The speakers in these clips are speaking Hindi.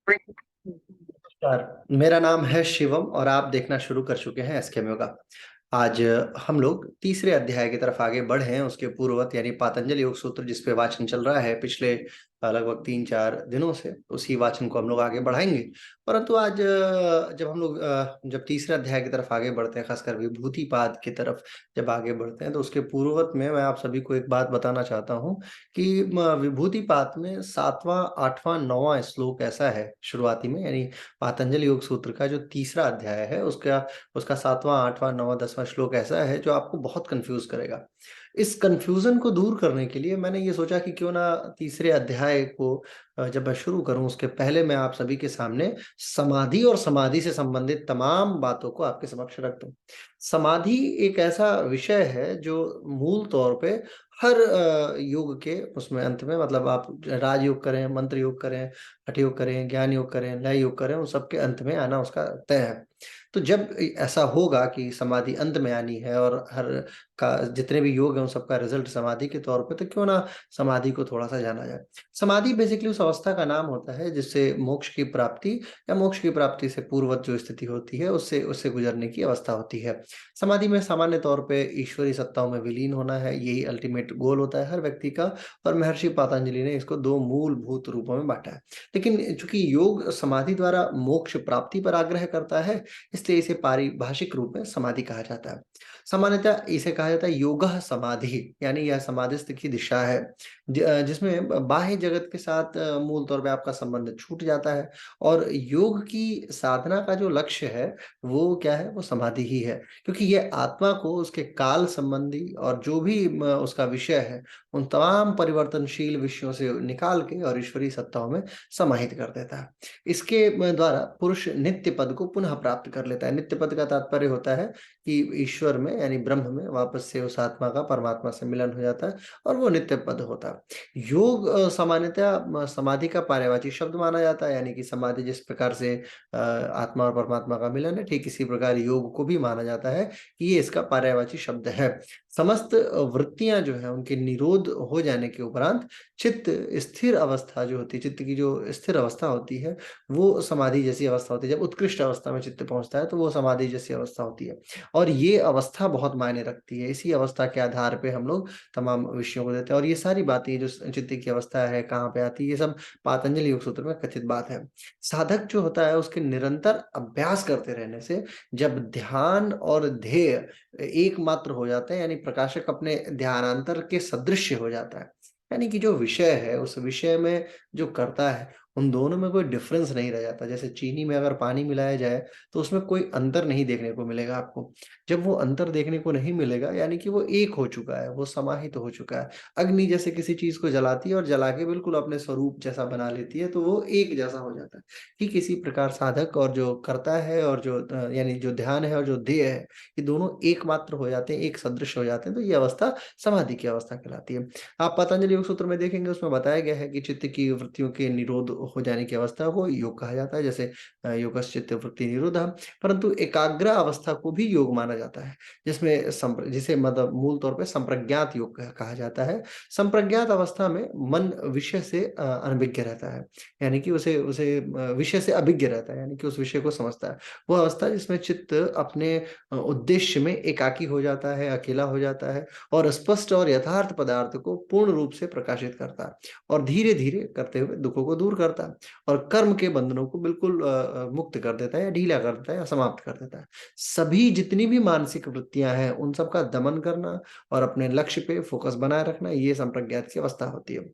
नमस्कार। मेरा नाम है शिवम और आप देखना शुरू कर चुके हैं एसके योगा। आज हम लोग तीसरे अध्याय की तरफ आगे बढ़े हैं। उसके पूर्ववत यानी पातंजलि योग सूत्र जिस पे वाचन चल रहा है पिछले लगभग 3-4 दिनों से, उसी वाचन को हम लोग आगे बढ़ाएंगे। परंतु आज जब हम लोग जब तीसरे अध्याय की तरफ आगे बढ़ते हैं, खासकर विभूतिपाद की तरफ जब आगे बढ़ते हैं, तो उसके पूर्ववत में मैं आप सभी को एक बात बताना चाहता हूँ कि विभूतिपाद में 7वां 8वां 9वां श्लोक ऐसा है शुरुआती में, यानी पातंजलि योग सूत्र का जो तीसरा अध्याय है उसका उसका 7वां 8वां 9वां 10वां श्लोक ऐसा है जो आपको बहुत कंफ्यूज करेगा। इस कंफ्यूजन को दूर करने के लिए मैंने ये सोचा कि क्यों ना तीसरे अध्याय को जब मैं शुरू करूं उसके पहले मैं आप सभी के सामने समाधि और समाधि से संबंधित तमाम बातों को आपके समक्ष रख दूं। समाधि एक ऐसा विषय है जो मूल तौर पे हर योग के उसमें अंत में, मतलब आप राजयोग करें, मंत्र योग करें, हठ योग करें, ज्ञान योग करें, लय योग करें, उन सबके अंत में आना उसका तय है। तो जब ऐसा होगा कि समाधि अंत में आनी है और हर का जितने भी योग हैं उन सबका रिजल्ट समाधि के तौर पे, तो क्यों ना समाधि को थोड़ा सा जाना जाए। समाधि बेसिकली उस अवस्था का नाम होता है जिससे मोक्ष की प्राप्ति या मोक्ष की प्राप्ति से पूर्वत जो स्थिति होती है उससे उससे गुजरने की अवस्था होती है। समाधि में सामान्य तौर पे ईश्वरी सत्ताओं में विलीन होना है, यही अल्टीमेट गोल होता है हर व्यक्ति का। और महर्षि पातंजलि ने इसको दो मूलभूत रूपों में बांटा है। लेकिन चूंकि योग समाधि द्वारा मोक्ष प्राप्ति पर आग्रह करता है, इसलिए इसे पारिभाषिक रूप में समाधि कहा जाता है। सामान्यतः इसे कहा जाता है योगः समाधि, यानी यह समाधिस्थ की दिशा है जिसमें बाह्य जगत के साथ मूल तौर पे आपका संबंध छूट जाता है। और योग की साधना का जो लक्ष्य है वो क्या है, वो समाधि ही है, क्योंकि ये आत्मा को उसके काल संबंधी और जो भी उसका विषय है उन तमाम परिवर्तनशील विषयों से निकाल के और ईश्वरीय सत्ताओं में समाहित कर देता है। इसके द्वारा पुरुष नित्य पद को पुनः प्राप्त कर लेता है। नित्य पद का तात्पर्य होता है कि ईश्वर में यानी ब्रह्म में वापस से उस आत्मा का परमात्मा से मिलन हो जाता है और वो नित्य पद होता है। योग सामान्यतः समाधि का पर्यायवाची शब्द माना जाता है, यानी कि समाधि जिस प्रकार से आत्मा और परमात्मा का मिलन है, ठीक इसी प्रकार योग को भी माना जाता है कि ये इसका पर्यायवाची शब्द है। समस्त वृत्तियां जो है उनके निरोध हो जाने के उपरांत चित्त स्थिर अवस्था जो होती है, चित्त की जो स्थिर अवस्था होती है वो समाधि जैसी अवस्था होती है। जब उत्कृष्ट अवस्था में चित्त पहुंचता है तो वो समाधि जैसी अवस्था होती है। और ये अवस्था बहुत मायने रखती है। इसी अवस्था के आधार पे हम लोग तमाम विषयों को देते हैं। और ये सारी बातें जो चित्त की अवस्था है कहाँ पे आती है, ये सब पातंजलि योग सूत्र में कथित बात है। साधक जो होता है उसके निरंतर अभ्यास करते रहने से जब ध्यान और ध्येय एक मात्र हो जाते हैं, यानी प्रकाशक अपने ध्यानांतर के सदृश हो जाता है, यानी कि जो विषय है उस विषय में जो करता है उन दोनों में कोई डिफरेंस नहीं रह जाता। जैसे चीनी में अगर पानी मिलाया जाए तो उसमें कोई अंतर नहीं देखने को मिलेगा आपको। जब वो अंतर देखने को नहीं मिलेगा यानी कि वो एक हो चुका है, वो समाहित हो चुका है। अग्नि जैसे किसी चीज को जलाती है और जला के बिल्कुल अपने स्वरूप जैसा बना लेती है, तो वो एक जैसा हो जाता है। ठीक इसी प्रकार साधक और जो करता है और जो यानी जो ध्यान है और जो ध्येय है, ये दोनों एकमात्र हो जाते हैं, एक सदृश हो जाते हैं। तो ये अवस्था समाधि की अवस्था कहलाती है। आप पतंजलि योग सूत्र में देखेंगे उसमें बताया गया है कि चित्त की वृत्तियों के निरोध हो जाने की अवस्था को योग कहा जाता है, जैसे योगश्चित्त वृत्ति निरोध। परंतु एकाग्र अवस्था को भी योग माना जाता है, जिसमें जिसे मतलब मूल तौर पे संप्रज्ञात योग कहा जाता है। संप्रज्ञात अवस्था में मन विषय से अनभिज्ञ रहता है, यानी कि उसे उसे विषय से अभिज्ञ रहता है, यानी कि उस विषय को समझता है। वो अवस्था जिसमें चित्त अपने उद्देश्य में एकाकी हो जाता है, अकेला हो जाता है और स्पष्ट और यथार्थ पदार्थ को पूर्ण रूप से प्रकाशित करता है और धीरे धीरे करते हुए दुखों को दूर करता है और कर्म के बंधनों को बिल्कुल मुक्त कर देता है या ढीला कर देता है या समाप्त कर देता है। सभी जितनी भी मानसिक वृत्तियां हैं उन सबका दमन करना और अपने लक्ष्य पे फोकस बनाए रखना, ये संप्रज्ञात की अवस्था होती है।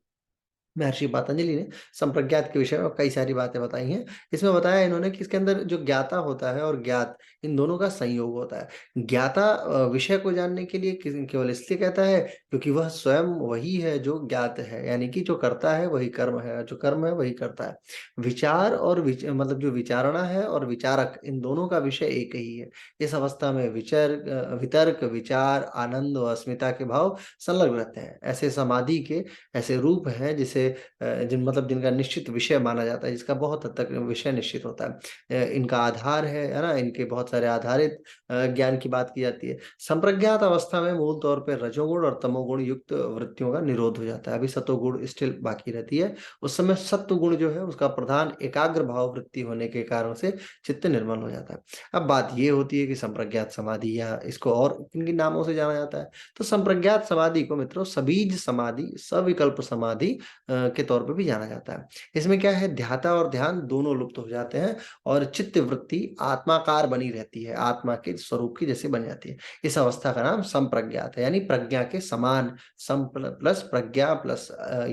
महर्षि पतंजलि ने संप्रज्ञात के विषय में कई सारी बातें बताई हैं। इसमें बताया इन्होंने कि इसके अंदर जो ज्ञाता होता है और ज्ञात, इन दोनों का संयोग होता है। ज्ञाता विषय को जानने के लिए केवल इसलिए कहता है क्योंकि वह स्वयं वही है जो ज्ञात है, यानी कि जो करता है वही कर्म है, जो कर्म है वही करता है। विचार और मतलब जो विचारणा है और विचारक, इन दोनों का विषय एक ही है। इस अवस्था में वितर्क, विचार, आनंद और अस्मिता के भाव संलग्न रहते हैं। ऐसे समाधि के ऐसे रूप हैं जिसे जिसे जिनका निश्चित विषय माना जाता है, जिसका बहुत हद तक विषय निश्चित होता है। इनका आधार है ना? इनके बहुत सारे आधारित ज्ञान की बात की जाती है। संप्रज्ञात अवस्था में मूल तौर पे रजोगुण और तमोगुण युक्त वृत्तियों का निरोध हो जाता है। अभी सतोगुण स्टिल बाकी रहती है। उस समय सत्व गुण जो है उसका प्रधान एकाग्र भाव वृत्ति होने के कारण से चित्त निर्मल हो जाता है। अब बात ये होती है कि संप्रज्ञात समाधि या इसको और किन-किन नामों से जाना जाता है? तो संप्रज्ञात समाधि को मित्रों सबीज समाधि, सविकल्प समाधि के तौर पे भी जाना जाता है। इसमें क्या है, ध्याता और ध्यान दोनों लुप्त हो जाते हैं और चित्त वृत्ति आत्माकार बनी रहती है, आत्मा के स्वरूप की जैसे बन जाती है। इस अवस्था का नाम संप्रज्ञात है, यानी प्रज्ञा के समान, प्लस प्रज्ञा प्लस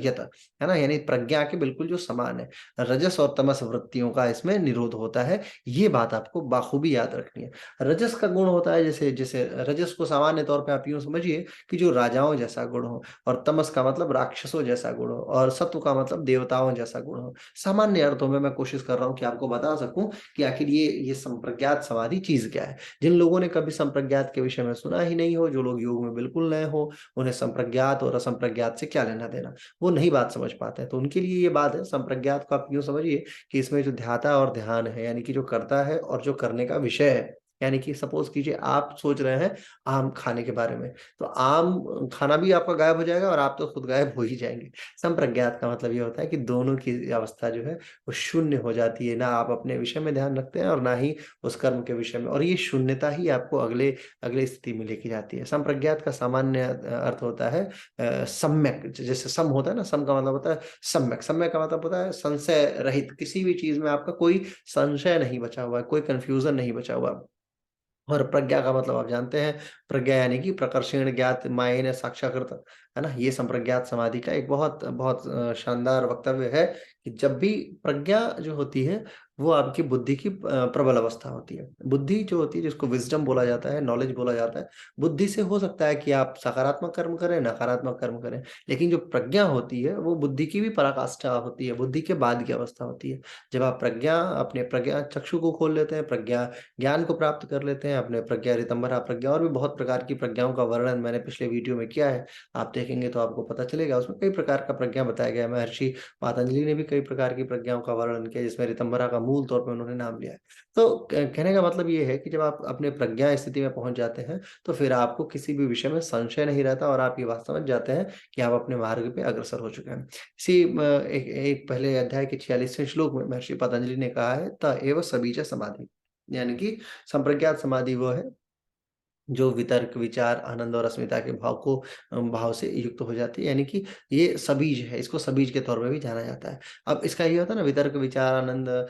यत, है ना? यानी प्रज्ञा के बिल्कुल जो समान है। रजस और तमस वृत्तियों का इसमें निरोध होता है, ये बात आपको बाखूबी याद रखनी है। रजस का गुण होता है, जैसे जैसे रजस को सामान्य तौर पे आप यूँ समझिए कि जो राजाओं जैसा गुण हो, और तमस का मतलब राक्षसों जैसा गुण हो, और सत्व का मतलब देवताओं जैसा गुण हो। सामान्य अर्थों में मैं कोशिश कर रहा हूँ कि आपको बता सकूँ कि आखिर ये संप्रज्ञात समाधि चीज़ क्या है? जिन लोगों ने कभी संप्रज्ञात के विषय में सुना ही नहीं हो, जो लोग योग में बिल्कुल नए हो, उन्हें संप्रज्ञात और असंप्रज्ञात से क्या लेना-देना? वो नहीं बात समझ पाते हैं। तो उनके लिए ये बात है, संप्रज्ञात को आप यूँ समझिए कि इसमें जो ध्याता और ध्यान है, यानी कि जो करता है और जो करने का विषय है, यानी कि सपोज़ कीजिए आप सोच रहे हैं आम खाने के बारे में, तो आम खाना भी आपका गायब हो जाएगा और आप तो खुद गायब हो ही जाएँगे। संप्रज्ञात का मतलब ये होता है कि दोनों की अवस्था जो है वो शून्य हो जाती है, ना आप अपने विषय में ध्यान रखते हैं और ना ही उस कर्म के विषय में, और ये शून्यता ही आपको अगले अगली स्थिति में लेके जाती है। संप्रज्ञात का सामान्य अर्थ होता है सम्यक, जैसे सम होता है ना, सम का मतलब होता है सम्यक, सम्यक का मतलब होता है संशय रहित, किसी भी चीज़ में आपका कोई संशय नहीं बचा हुआ है, कोई कन्फ्यूज़न नहीं बचा हुआ। और प्रज्ञा का मतलब आप जानते हैं, प्रज्ञा यानी कि प्रकर्षण ज्ञात मायने साक्षात्कृत, है ना? ये संप्रज्ञात समाधि का एक बहुत बहुत शानदार वक्तव्य है कि जब भी प्रज्ञा जो होती है, वो आपकी बुद्धि की प्रबल अवस्था होती है। बुद्धि जो होती है, जिसको विज़डम बोला जाता है, नॉलेज बोला जाता है, बुद्धि से हो सकता है कि आप सकारात्मक कर्म करें, नकारात्मक कर्म करें, लेकिन जो प्रज्ञा होती है, वो बुद्धि की भी पराकाष्ठा होती है, बुद्धि के बाद की अवस्था होती है। जब आप अपने प्रज्ञा चक्षु को खोल लेते हैं, प्रज्ञा ज्ञान को प्राप्त कर लेते हैं, अपने प्रज्ञा ऋतंभरा प्रज्ञा, और भी बहुत प्रकार की प्रज्ञाओं का वर्णन मैंने पिछले वीडियो में किया है। आप देखेंगे तो आपको पता चलेगा, उसमें कई प्रकार का प्रज्ञा बताया गया है। महर्षि पातंजलि ने भी कई प्रकार की प्रज्ञाओं का वर्णन किया, जिसमें ऋतंभरा का मूल तौर पे उन्होंने नाम लिया है। तो कहने का मतलब ये है कि जब आप अपने प्रज्ञा स्थिति में पहुँच जाते हैं, तो फिर आपको किसी भी विषय में संशय नहीं रहता और आप ये बात समझ जाते हैं कि आप अपने मार्ग पे अग्रसर हो चुके हैं। इसी एक एक पहले अध्याय के 46वें श्लोक में महर्षि पतंजलि ने कहा है, "त एव सबीज समाधि", यानी कि संप्रज्ञात समाधि वो है जो वितर्क, विचार, आनंद और अस्मिता के भाव से युक्त हो जाती है, यानी कि ये सबीज है, इसको सबीज के तौर पे भी जाना जाता है। अब इसका ये होता है ना, वितर्क, विचार, आनंद,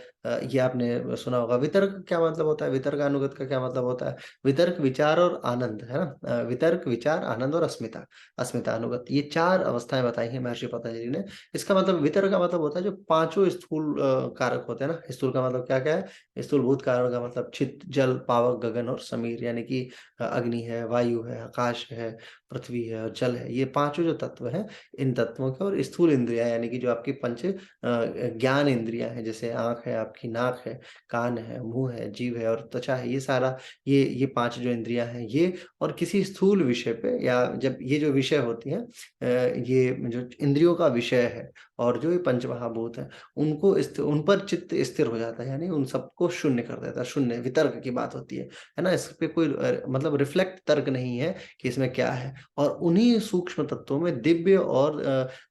ये आपने सुना होगा। वितर्क क्या मतलब होता है? वितर्कानुगत का क्या मतलब होता है? वितर्क, विचार और आनंद, है ना? वितर्क, विचार, आनंद और अस्मिता, अस्मितानुगत, ये 4 अवस्थाएँ बताई हैं महर्षि पतंजलि ने। इसका मतलब, वितर्क का मतलब होता है जो पाँचों स्थूल कारक होते हैं ना, स्थूल का मतलब क्या-क्या है? स्थूलभूत कारण का मतलब चित्त, जल, पावक, गगन और समीर, यानी कि अग्नि है, वायु है, आकाश है, पृथ्वी है और जल है। ये पाँचों जो तत्व हैं, इन तत्वों के, और स्थूल इंद्रियाँ, यानी कि जो आपकी पंच ज्ञान इंद्रियाँ हैं, जैसे आँख है, आपकी नाक है, कान है, मुँह है, जीभ है और त्वचा है। ये सारा, ये 5 जो इंद्रियाँ हैं, ये, और किसी स्थूल विषय पे, या जब ये जो विषय होती हैं, ये जो इंद्रियों का विषय है और जो ये पंचमहाभूत हैं, उन पर चित्त स्थिर हो जाता है, यानी उन सबको शून्य कर देता है। शून्य वितर्क की बात होती है ना? इस पे कोई मतलब रिफ्लेक्ट तर्क नहीं है कि इसमें क्या है, और उन्हीं सूक्ष्म तत्वों में दिव्य और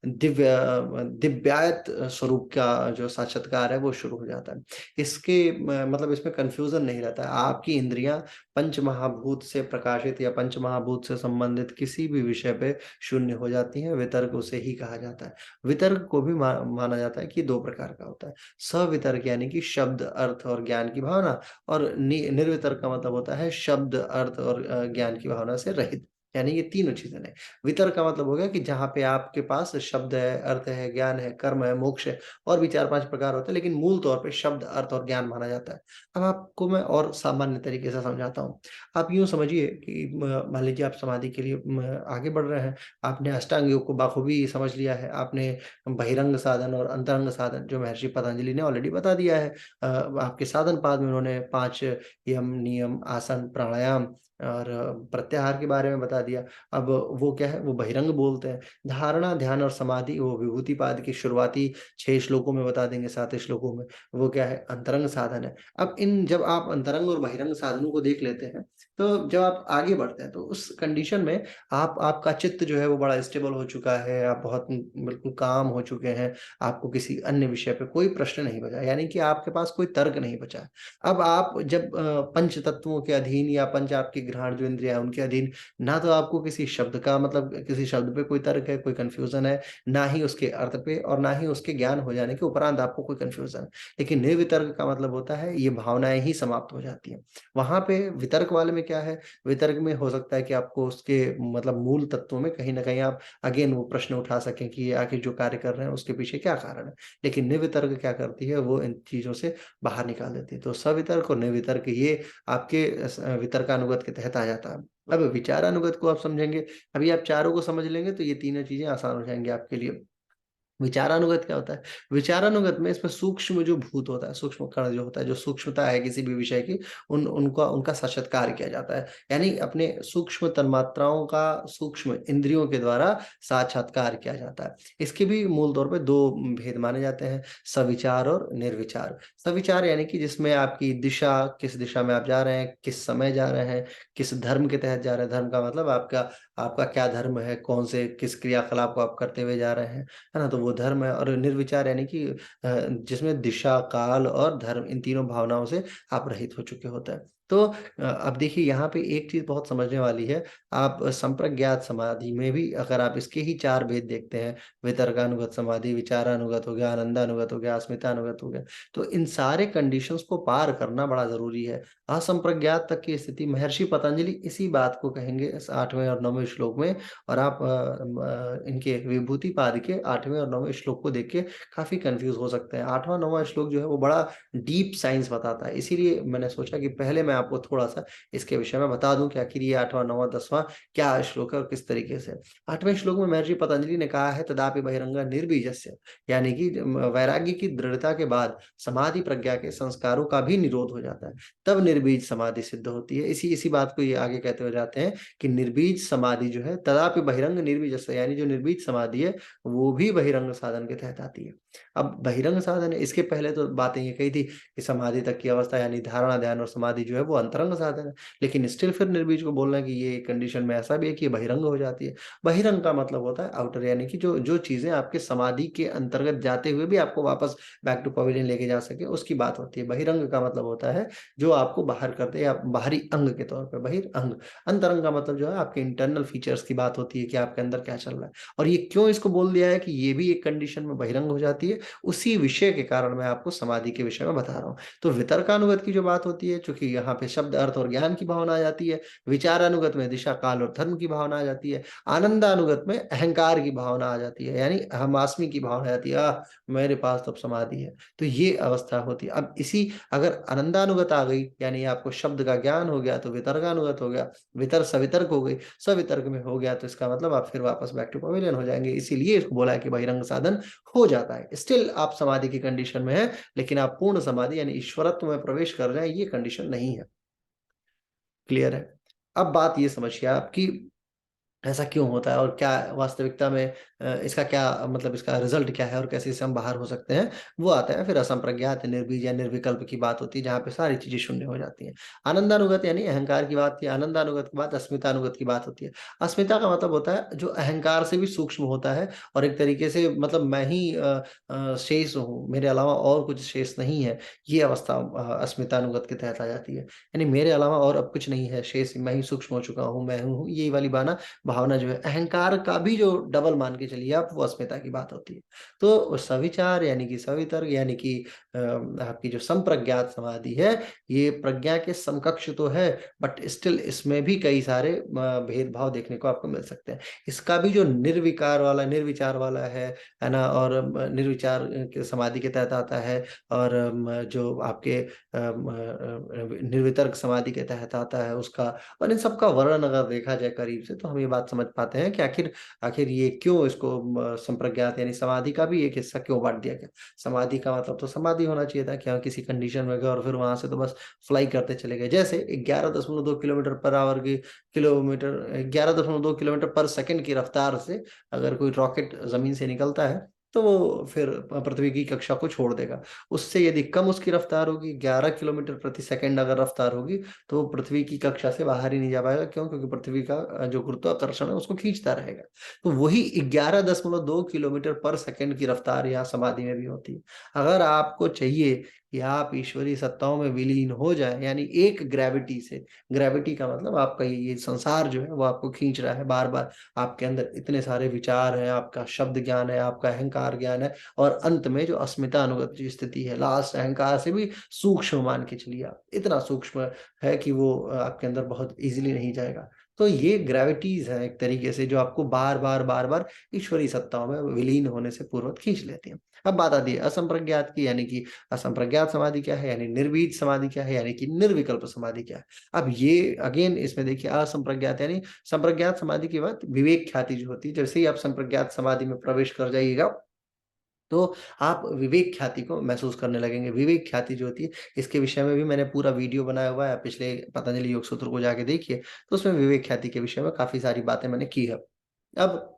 दिव्यायत स्वरूप का जो साक्षात्कार है वो शुरू हो जाता है। इसके मतलब इसमें कन्फ्यूज़न नहीं रहता है। आपकी इंद्रियाँ पंचमहाभूत से प्रकाशित या पंचमहाभूत से संबंधित किसी भी विषय पे शून्य हो जाती हैं, वितर्क उसे ही कहा जाता है। वितर्क को भी माना जाता है कि 2 प्रकार का होता है। सवितर्क यानी कि शब्द, अर्थ और ज्ञान की भावना, और निर्वितर्क का मतलब होता है शब्द, अर्थ और ज्ञान की भावना से रहित। यानी ये तीनों चीज़ें नहीं। वितर्क का मतलब हो गया कि जहाँ पे आपके पास शब्द है, अर्थ है, ज्ञान है, कर्म है, मोक्ष है, और भी 4-5 प्रकार होते हैं, लेकिन मूल तौर पे शब्द, अर्थ और ज्ञान माना जाता है। अब आपको मैं और सामान्य तरीके से समझाता हूँ। आप यूँ समझिए कि मान लीजिए आप समाधि के लिए आगे बढ़ रहे हैं। आपने अष्टांग योग को बाखूबी समझ लिया है। आपने बहिरंग साधन और अंतरंग साधन, जो महर्षि पतंजलि ने ऑलरेडी बता दिया है। आपके साधन पाद में उन्होंने 5 यम, नियम, आसन, प्राणायाम और प्रत्याहार के बारे में बता दिया। अब वो क्या है, वो बहिरंग बोलते हैं। धारणा, ध्यान और समाधि वो विभूतिपाद की शुरुआती 6 श्लोकों में बता देंगे, 7 श्लोकों में, वो क्या है, अंतरंग साधन है। अब इन जब आप अंतरंग और बहिरंग साधनों को देख लेते हैं, तो जब आप आगे बढ़ते हैं तो उस कंडीशन में आपका चित्त जो है वो बड़ा स्टेबल हो चुका है, आप बहुत बिल्कुल काम हो चुके हैं, आपको किसी अन्य विषय पे कोई प्रश्न नहीं बचा, यानी कि आपके पास कोई तर्क नहीं बचा है। अब आप जब पंच तत्वों के अधीन या पंच आपकी घ्राण जो इंद्रिया है उनके अधीन, ना तो आपको किसी शब्द का मतलब किसी शब्द पे कोई तर्क है, कोई कन्फ्यूजन है, ना ही उसके अर्थ पे और ना ही उसके ज्ञान हो जाने के उपरांत आपको कोई कन्फ्यूजन है। लेकिन निर्वितर्क का मतलब होता है ये भावनाएं ही समाप्त हो जाती हैं। वहां पे वितर्क वाले में क्या है, वितर्क में हो सकता है कि आपको उसके मतलब मूल तत्वों में कहीं ना कहीं आप अगेन वो प्रश्न उठा सकें कि ये आखिर जो कार्य कर रहे हैं उसके पीछे क्या कारण है। लेकिन निर्वितर्क क्या करती है, वो इन चीजों से बाहर निकाल देती है। तो सवितर्क और निर्वितर्क ये आपके वितर्कानुगत के तहत आ जाता है। अब विचारानुगत को आप समझेंगे, अभी आप चारों को समझ लेंगे तो ये तीनों चीजें आसान हो जाएंगी आपके लिए। विचारानुगत क्या होता है? विचारानुगत में इसमें सूक्ष्म जो भूत होता है, सूक्ष्म कण जो होता है, जो सूक्ष्मता है किसी भी विषय की, उन उनका उनका साक्षात्कार किया जाता है। यानी अपने सूक्ष्म तन्मात्राओं का सूक्ष्म इंद्रियों के द्वारा साक्षात्कार किया जाता है। इसके भी मूल तौर पे 2 भेद माने जाते हैं, सविचार और निर्विचार। सविचार यानी कि जिसमें आपकी दिशा, किस दिशा में आप जा रहे हैं, किस समय जा रहे हैं, किस धर्म के तहत जा रहे हैं, धर्म का मतलब आपका आपका क्या धर्म है, कौन से किस क्रियाकलाप को आप करते हुए जा रहे हैं, है ना? तो वो धर्म है। और निर्विचार यानी कि जिसमें दिशा, काल और धर्म इन तीनों भावनाओं से आप रहित हो चुके होते हैं। तो अब देखिए यहाँ पे एक चीज़ बहुत समझने वाली है। आप संप्रज्ञात समाधि में भी अगर आप इसके ही 4 भेद देखते हैं, वितर्कानुगत समाधि, विचारानुगत हो गया, आनंदानुगत हो गया, अस्मितानुगत हो गया, तो इन सारे कंडीशंस को पार करना बड़ा ज़रूरी है। असंप्रज्ञात तक की स्थिति महर्षि पतंजलि इसी बात को कहेंगे इस 8वें और 9वें श्लोक में। और आप इनके विभूतिपाद के 8वें और 9वें श्लोक को देख के काफ़ी कन्फ्यूज़ हो सकते हैं। 8वां 9वां श्लोक जो है वो बड़ा डीप साइंस बताता है। इसीलिए मैंने सोचा कि पहले मैं आपको थोड़ा-सा इसके विषय में बता दूँ कि आखिर ये 8वां 9वां 10वां क्या श्लोक है और किस तरीके से। 8वें श्लोक में महर्षि पतंजलि ने कहा है, तदापि बहिरंगः निर्बीजस्य, यानी कि वैराग्य की दृढ़ता के बाद समाधि प्रज्ञा के संस्कारों का भी निरोध हो जाता है। तब निर्बीज समाधि सिद्ध होती है। इसी इसी बात को ये आगे कहते हुए जाते हैं कि निर्बीज समाधि जो है, तदापि बहिरंग निर्बीजस्य, यानी जो निर्बीज समाधि है वो भी बहिरंग साधन के तहत आती है। अब बहिरंग साधन है, इसके पहले तो बातें ये कही थी कि समाधि तक की अवस्था यानी धारणा, ध्यान और समाधि जो है वो अंतरंग साधन है। लेकिन स्टिल फिर निर्बीज को बोलना है कि ये कंडीशन में ऐसा भी है कि ये बहिरंग हो जाती है। बहिरंग का मतलब होता है आउटर, यानी कि जो जो चीजें आपके समाधि के अंतर्गत जाते हुए भी आपको वापस बैक टू पवेलियन लेके जा सके, उसकी बात होती है। बहिरंग का मतलब होता है जो आपको बाहर कर दे, या बाहरी अंग के तौर पे बहिरंग। अंतरंग का मतलब जो है आपके इंटरनल फीचर्स की बात होती है कि आपके अंदर क्या चल रहा है। और ये क्यों इसको बोल दिया है कि ये भी एक कंडीशन में बहिरंग हो जाती है, उसी विषय के कारण मैं आपको समाधि के विषय में बता रहा हूँ। तो वितर्कानुगत की जो बात होती है, चूंकि यहाँ पे शब्द, अर्थ और ज्ञान की भावना आ जाती है। विचारानुगत में दिशा, काल और धर्म की भावना आ जाती है। आनंदानुगत में अहंकार की भावना आ जाती है, यानी अहमास्मी की भावना आ जाती है, मेरे पास तो अब समाधि है। तो ये अवस्था होती है। अब इसी अगर आनंदानुगत आ गई, यानी आपको शब्द का ज्ञान हो गया, तो वितर्कानुगत हो गया। सवितर्क हो गई, सवितर्क में हो गया, तो इसका मतलब आप फिर वापस बैक टू पवेलियन हो जाएंगे। इसीलिए इसको बोला है कि बहिरंग साधन हो जाता है। स्टिल आप समाधि की कंडीशन में है, लेकिन आप पूर्ण समाधि यानी ईश्वरत्व में प्रवेश कर जाए, ये कंडीशन नहीं है। क्लियर है? अब बात ये समझिए आप कि ऐसा क्यों होता है और क्या वास्तविकता में इसका क्या मतलब, इसका रिजल्ट क्या है और कैसे इससे हम बाहर हो सकते हैं, वो आता है फिर असंप्रज्ञात, निर्बीज या निर्विकल्प की बात होती है, जहाँ पे सारी चीजें शून्य हो जाती हैं। आनंदानुगत यानी अहंकार की बात थी, आनंदानुगत के बाद अस्मितानुगत की बात होती है। अस्मिता का मतलब होता है जो अहंकार से भी सूक्ष्म होता है, और एक तरीके से मतलब मैं ही शेष हूँ, मेरे अलावा और कुछ शेष नहीं है। ये अवस्था अस्मितानुगत के तहत आ जाती है, यानी मेरे अलावा और अब कुछ नहीं है, शेष मैं ही सूक्ष्म हो चुका हूँ, मैं हूँ, ये वाली भावना जो है, अहंकार का भी जो डबल मान के चलिए आप, वो अस्मिता की बात होती है। तो सविचार यानी कि सवितर्क यानी कि आपकी जो संप्रज्ञात समाधि है, ये प्रज्ञा के समकक्ष तो है, बट स्टिल इसमें भी कई सारे भेदभाव देखने को आपको मिल सकते हैं। इसका भी जो निर्विकार वाला, निर्विचार वाला है ना, और निर्विचार के समाधि के तहत आता है, और जो आपके निर्वितर्क समाधि के तहत आता है उसका, और इन सबका वर्णन अगर देखा जाए करीब से, तो हम ये बात समझ पाते हैं कि आखिर आखिर ये क्यों इसको संप्रज्ञात यानी समाधि का भी एक हिस्सा क्यों बांट दिया गया। समाधि का मतलब तो समाधि होना चाहिए था कि हाँ, किसी कंडीशन में गए और फिर वहां से तो बस फ्लाई करते चले गए। जैसे 11.2 किलोमीटर पर सेकंड की रफ्तार से अगर कोई रॉकेट जमीन से निकलता है तो वो फिर पृथ्वी की कक्षा को छोड़ देगा। उससे यदि कम उसकी रफ्तार होगी, 11 किलोमीटर प्रति सेकंड अगर रफ्तार होगी, तो वो पृथ्वी की कक्षा से बाहर ही नहीं जा पाएगा। क्यों? क्योंकि पृथ्वी का जो गुरुत्वाकर्षण है उसको खींचता रहेगा। तो वही 11.2 किलोमीटर पर सेकंड की रफ्तार यहाँ समाधि में भी होती है। अगर आपको चाहिए कि आप ईश्वरीय सत्ताओं में विलीन हो जाए, यानी एक ग्रेविटी से, ग्रेविटी का मतलब आपका ये संसार जो है वो आपको खींच रहा है बार बार, आपके अंदर इतने सारे विचार हैं, आपका शब्द ज्ञान है, आपका अहंकार ज्ञान है, और अंत में जो अस्मिता अनुगत जो स्थिति है, लास्ट अहंकार से भी सूक्ष्म मान के चलिए आप, इतना सूक्ष्म है कि वो आपके अंदर बहुत इजीली नहीं जाएगा। तो ये ग्रेविटीज है एक तरीके से जो आपको बार बार ईश्वरीय सत्ताओं में विलीन होने से पूर्वक खींच लेती हैं। अब बात आती है असंप्रज्ञात की, यानी कि असंप्रज्ञात समाधि क्या है, यानी निर्बीज समाधि क्या है, यानी कि निर्विकल्प समाधि क्या है। अब ये अगेन इसमें देखिए, असंप्रज्ञात यानी संप्रज्ञात समाधि के बाद विवेक ख्याति जो होती है, जैसे ही आप संप्रज्ञात समाधि में प्रवेश कर जाइएगा तो आप विवेक ख्याति को महसूस करने लगेंगे। विवेक ख्याति जो होती है, इसके विषय में भी मैंने पूरा वीडियो बनाया हुआ है, पिछले पतंजलि योग सूत्र को जाके देखिए, तो उसमें विवेक ख्याति के विषय में काफी सारी बातें मैंने की है। अब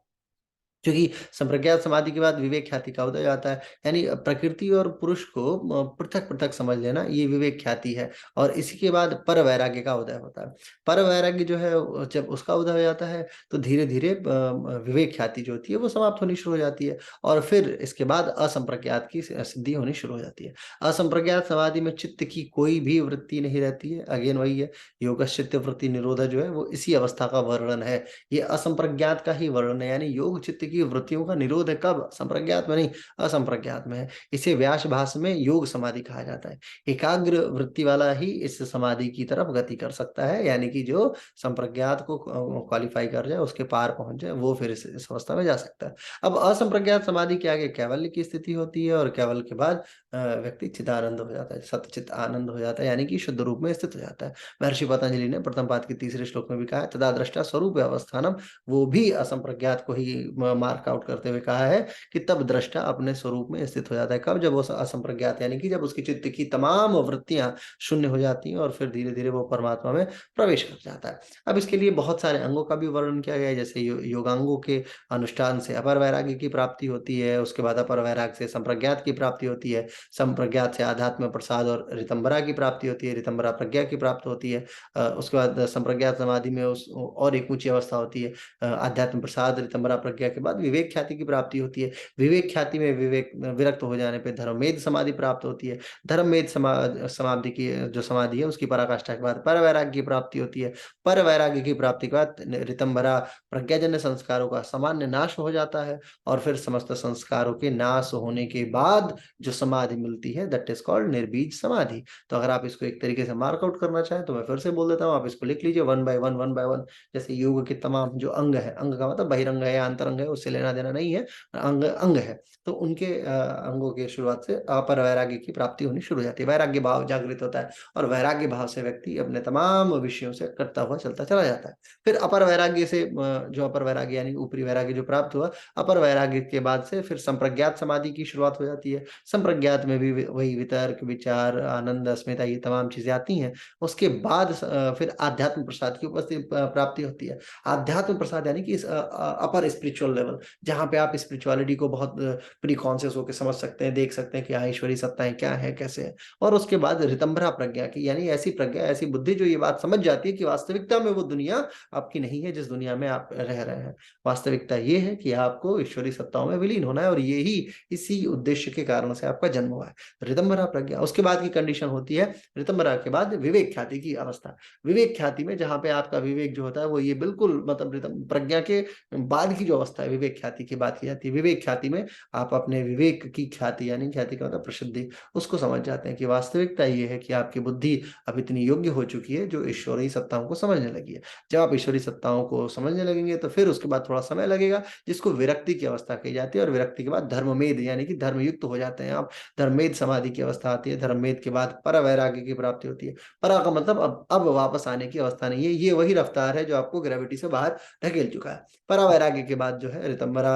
क्योंकि संप्रज्ञात समाधि के बाद विवेक ख्याति का उदय आता है, यानी प्रकृति और पुरुष को पृथक पृथक समझ लेना, ये विवेक ख्याति है। और इसी के बाद पर वैराग्य का उदय होता है। पर वैराग्य जो है जब उसका उदय हो जाता है तो धीरे धीरे विवेक ख्याति जो होती है वो समाप्त होनी शुरू हो जाती है, और फिर इसके बाद असंप्रज्ञात की सिद्धि होनी शुरू हो जाती है। असंप्रज्ञात समाधि में चित्त की कोई भी वृत्ति नहीं रहती है। अगेन वही है, योगश्चित्त वृत्ति निरोध जो है वो इसी अवस्था का वर्णन है। ये असंप्रज्ञात का ही वर्णन है, यानी योग चित्त की वृत्तियों का निरोध है। कब? संप्रज्ञात में नहीं, असंप्रज्ञात में है। इसे व्यास भाष में योग समाधि कहा जाता है। एकाग्र वृत्ति वाला ही इस समाधि की तरफ गति कर सकता है, यानी कि जो संप्रज्ञात को क्वालिफाई कर जाए, उसके पार पहुंच जाए, वो फिर इस अवस्था में जा सकता है। अब असंप्रज्ञात समाधि के आगे कैवल्य की स्थिति होती है, और कैवल्य के बाद व्यक्ति चिदानंद हो जाता है, सतचित आनंद हो जाता है, यानी कि शुद्ध रूप में स्थित हो जाता है। महर्षि पतंजलि ने प्रथम पाद के तीसरे श्लोक में भी कहा है, तदा दृष्टा स्वरूप अवस्थानम, वो भी असंप्रज्ञात को ही मार्क आउट करते हुए कहा है कि तब दृष्टा अपने स्वरूप में स्थित हो जाता है। कब? जब वो असंप्रज्ञात, यानी कि जब उसकी चित्त की तमाम वृत्तियां शून्य हो जाती हैं, और फिर धीरे धीरे वो परमात्मा में प्रवेश कर जाता है। अब इसके लिए बहुत सारे अंगों का भी वर्णन किया गया है, जैसे योगांगों के अनुष्ठान से अपर वैराग्य की प्राप्ति होती है, उसके बाद अपर वैराग्य से संप्रज्ञात की प्राप्ति होती है, संप्रज्ञात से आध्यात्म प्रसाद और ऋतंबरा की प्राप्ति होती है, ऋतंबरा प्रज्ञा की प्राप्त होती है। उसके बाद संप्रज्ञात समाधि में उस और एक ऊंची अवस्था होती है, आध्यात्म प्रसाद ऋतंबरा प्रज्ञा के बाद विवेक ख्याति की प्राप्ति होती है। विवेक ख्याति में विवेक विरक्त हो जाने पे धर्ममेध समाधि प्राप्त होती है। धर्ममेध समाधि की जो समाधि है उसकी पराकाष्ठा के बाद पर वैराग्य की प्राप्ति होती है। पर वैराग्य की प्राप्ति के बाद ऋतंबरा प्रज्ञाजन्य संस्कारों का सामान्य नाश हो जाता है, और फिर समस्त संस्कारों के नाश होने के बाद जो समाधि मिलती है, दैट इज कॉल्ड निर्बीज समाधि। तो अगर आप इसको एक तरीके से मार्क आउट करना चाहें तो मैं फिर से बोल देता हूँ, आप इसको लिख लीजिए one by one, one by one. जैसे योग के तमाम जो अंग है, अंग का मतलब बहिरंग है या अंतरंग है, उससे लेना देना नहीं है, अंग अंग है। तो उनके अंगों के शुरुआत से अपर वैराग्य की प्राप्ति होनी शुरू हो जाती है, वैराग्य भाव जागृत होता है, और वैराग्य भाव से व्यक्ति अपने तमाम विषयों से करता हुआ चलता चला जाता है। फिर अपर वैराग्य से जो अपर वैराग्य यानी ऊपरी वैराग्य जो प्राप्त हुआ, अपर वैराग्य के बाद से फिर संप्रज्ञात समाधि की शुरुआत हो जाती है। संप्रज्ञात में भी वही वितर्क, विचार, आनंद, अस्मिता, ये तमाम चीजें आती हैं। उसके बाद फिर आध्यात्म प्रसाद की उपस्थिति प्राप्ति होती है। आध्यात्म प्रसाद यानी कि अपर स्पिरिचुअल लेवल, जहाँ पे आप स्पिरिचुअलिटी को बहुत प्री कॉन्शियस होकर समझ सकते हैं, देख सकते हैं कि हाँ ईश्वरी सत्ताएं क्या है, कैसे है। और उसके बाद ऋतंभरा प्रज्ञा की, यानी ऐसी प्रज्ञा, ऐसी बुद्धि जो ये बात समझ जाती है कि वास्तविकता में वो दुनिया आपकी नहीं है जिस दुनिया में आप रह रहे हैं। वास्तविकता ये है कि आपको ईश्वरी सत्ताओं में विलीन होना है, और ये ही इसी उद्देश्य के कारण से आपका जन्म हुआ है, ऋतंभरा प्रज्ञा। उसके बाद की कंडीशन होती है ऋतंभरा के बाद विवेक ख्याति की अवस्था। विवेक ख्याति में जहां पे आपका विवेक जो होता है वो ये बिल्कुल मतलब प्रज्ञा के बाद की जो अवस्था है, विवेक ख्याति की बात की जाती है। विवेक ख्याति में आप अपने विवेक की ख्याति, यानी ख्याति का मतलब प्रसिद्धि, उसको समझ जाते हैं कि वास्तविकता ये है कि आपकी बुद्धि अब इतनी योग्य हो चुकी है जो ईश्वरीय सत्ताओं को समझने लगी है। जब आप ईश्वरीय सत्ताओं को समझने लगेंगे तो फिर उसके बाद थोड़ा समय लगेगा, जिसको विरक्ति की अवस्था कही जाती है, और विरक्ति के बाद धर्ममेध यानी कि धर्मयुक्त हो जाते हैं आप। धर्ममेध समाधि की अवस्था आती है। धर्ममेध के बाद परवैराग्य की प्राप्ति होती है। परा का मतलब अब वापस आने की अवस्था नहीं है। ये वही रफ्तार है जो आपको ग्रेविटी से बाहर ढकेल चुका है। परावैराग्य के बाद जो है ऋतंभरा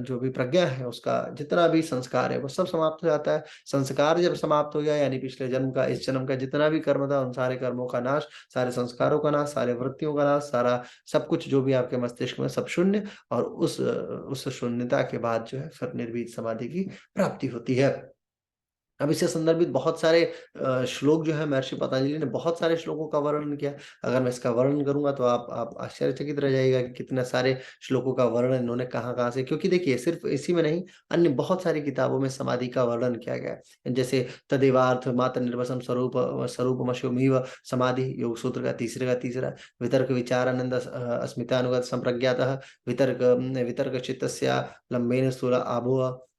जो भी प्रज्ञा है, उसका जितना भी संस्कार है वो सब समाप्त हो जाता है। संस्कार जब समाप्त हो गया, यानी पिछले जन्म का, इस जन्म का जितना भी कर्म था, उन सारे कर्मों का नाश, सारे संस्कारों का नाश, सारे वृत्तियों का नाश, सारा सब कुछ जो भी आपके मस्तिष्क में, सब शून्य। और उस शून्यता के बाद जो है फिर निर्भीत समाधि की प्राप्ति होती है। अब इससे संदर्भित बहुत सारे श्लोक जो है महर्षि पतंजलि ने बहुत सारे श्लोकों का वर्णन किया। अगर मैं इसका वर्णन करूंगा तो आप आश्चर्यचकित रह जाइएगा कि कितने सारे श्लोकों का वर्णन इन्होंने कहाँ-कहाँ से, क्योंकि देखिए सिर्फ इसी में नहीं, अन्य बहुत सारी किताबों में समाधि का वर्णन किया गया है। जैसे तदेवार्थ मात्र निर्वसम स्वरूपमस्योमिव समाधि, योग सूत्र का तीसरा, वितर्क विचारानंद अस्मितानुगत संप्रज्ञातः, वितर्क चित्तस्य लंबेन स्थूल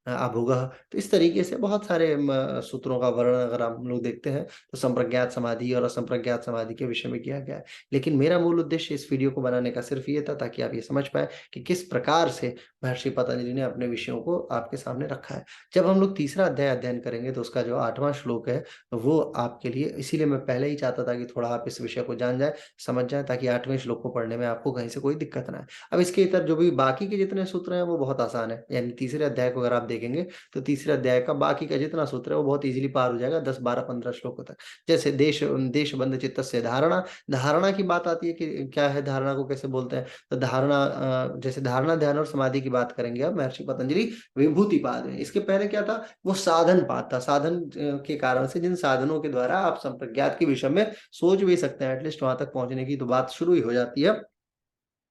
आभुगः। तो इस तरीके से बहुत सारे सूत्रों का वर्णन अगर हम लोग देखते हैं तो संप्रज्ञात समाधि और असंप्रज्ञात समाधि के विषय में किया गया है। लेकिन मेरा मूल उद्देश्य इस वीडियो को बनाने का सिर्फ ये था ताकि आप ये समझ पाएँ कि किस प्रकार से महर्षि पतंजलि ने अपने विषयों को आपके सामने रखा है। जब हम लोग तीसरा अध्याय अध्ययन करेंगे तो उसका जो 8वां श्लोक है वो आपके लिए, इसीलिए मैं पहले ही चाहता था कि थोड़ा आप इस विषय को जान जाएँ, समझ जाएँ, ताकि 8वें श्लोक को पढ़ने में आपको कहीं से कोई दिक्कत ना आए। अब इसके इतर जो भी बाकी के जितने सूत्र हैं वो बहुत आसान है। यानी तीसरे अध्याय को अगर आप देखेंगे तो तीसरे अध्याय का बाकी का जितना सूत्र है वो बहुत ईज़िली पार हो जाएगा 10, 12, 15 श्लोकों तक। जैसे देशबंध चित्तस्य धारणा, धारणा की बात आती है कि क्या है, धारणा को कैसे बोलते हैं? तो धारणा जैसे धारणा, ध्यान और समाधि की बात करेंगे अब महर्षि पतंजलि विभूतिपाद में। इसके पहले क्या था? वो साधन पाद था। साधन के कारण से, जिन साधनों के द्वारा आप संप्रज्ञात के विषय में सोच भी सकते हैं, एटलीस्ट वहां तक पहुंचने की तो बात शुरू ही हो जाती है।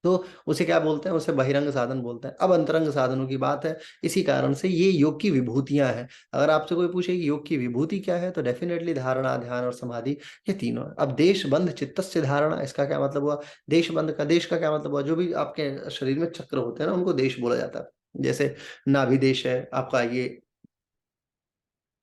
तो उसे क्या बोलते हैं? उसे बहिरंग साधन बोलते हैं। अब अंतरंग साधनों की बात है। इसी कारण से ये योग की विभूतियां हैं। अगर आपसे कोई पूछे कि योग की विभूति क्या है, तो डेफिनेटली धारणा, ध्यान और समाधि, ये तीनों है। अब देशबंध चित्तस्य धारणा, इसका क्या मतलब हुआ? देशबंध का, देश का क्या मतलब हुआ? जो भी आपके शरीर में चक्र होते हैं ना, उनको देश बोला जाता है। जैसे नाभि देश है आपका, ये